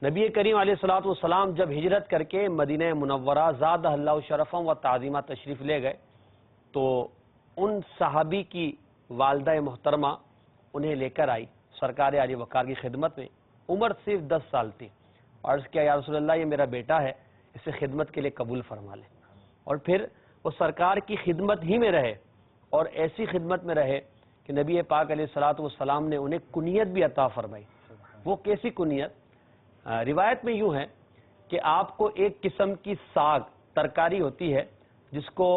نبی کریم علیہ الصلوۃ والسلام جب ہجرت کر کے مدینہ منورہ زادہ اللہ شرفا و تعظیمہ تشریف لے گئے تو ان صحابی کی والدہ محترمہ انہیں لے کر آئی سرکار علی وقار کی خدمت میں. عمر صرف 10 سال تھی. عرض کیا یا رسول اللہ یہ میرا بیٹا ہے، اسے خدمت کے لیے قبول فرما لیں. اور پھر وہ سرکار کی خدمت ہی میں رہے اور ایسی خدمت میں رہے کہ نبی پاک علیہ الصلوۃ والسلام نے انہیں کنیت بھی عطا فرمائی. وہ کیسی کنیت؟ روایت میں یوں ہے کہ آپ کو ایک قسم کی ساگ ترکاری ہوتی ہے جس کو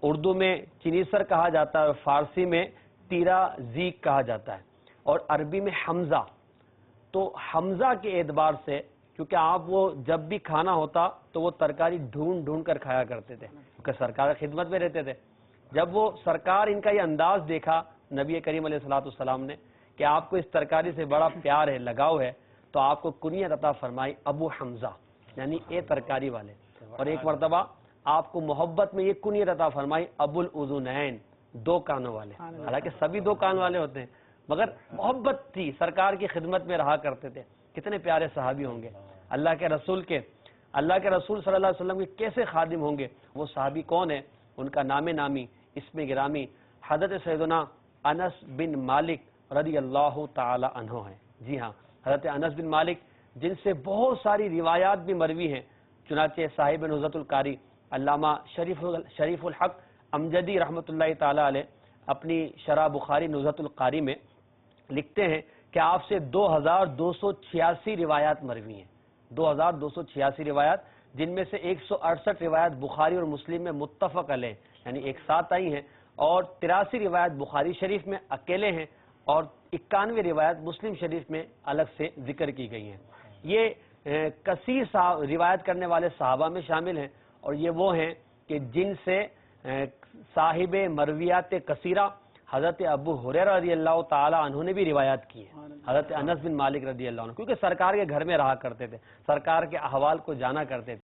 اردو میں چنیسر کہا جاتا ہے اور فارسی میں تیرا زیک کہا جاتا ہے اور عربی میں حمزہ. تو حمزہ کے اعتبار سے کیونکہ آپ وہ جب بھی کھانا ہوتا تو وہ ترکاری ڈھونڈ ڈھونڈ کر کھایا کرتے تھے کیونکہ سرکار خدمت میں رہتے تھے. جب وہ سرکار ان کا یہ انداز دیکھا نبی کریم علیہ الصلوۃ والسلام نے کہ آپ کو اس ترکاری سے بڑا پیار ہے، لگاؤ ہے، تو آپ کو کنیت عطا فرمائی ابو حمزہ یعنی اے ترکاری والے. اور ایک مرتبہ آپ کو محبت میں یہ کنیت عطا فرمائی ابو الاذنین، 2 کانوں والے. حالانکہ سبھی 2 کان والے ہوتے ہیں مگر محبت تھی، سرکار کی خدمت میں رہا کرتے تھے. کتنے پیارے صحابی ہوں گے. اللہ کے رسول صلی اللہ علیہ وسلم کے کیسے خادم ہوں گے. وہ صحابی کون ہیں؟ ان کا نام نامی اسم گرامی حضرت سیدنا انس بن مالک رضی اللہ تعالی عنہ ہیں. جی ہاں، حضرت انس بن مالک جن سے بہت ساری روایات بھی مروی ہیں. چنانچہ صاحب نزہۃ القاری علامہ شریف الحق امجدی رحمۃ اللہ تعالی علیہ اپنی شرح بخاری نزہۃ القاری میں لکھتے ہیں کہ آپ سے 2286 روایات مروی ہیں. 2286 روایات، جن میں سے 168 روایات بخاری اور مسلم میں متفق علیہ یعنی ایک ساتھ آئی ہیں اور 83 روایات بخاری شریف میں اکیلے ہیں اور 91 روایت مسلم شریف میں الگ سے ذکر کی گئی ہیں. یہ کثیر روایت کرنے والے صحابہ میں شامل ہیں اور یہ وہ ہیں کہ جن سے صاحب مرویات کثیرہ حضرت ابو ہریرہ رضی اللہ تعالی عنہ نے بھی روایات کی ہے. حضرت انس بن مالک رضی اللہ عنہ کیونکہ سرکار کے گھر میں رہا کرتے تھے، سرکار کے احوال کو جانا کرتے تھے.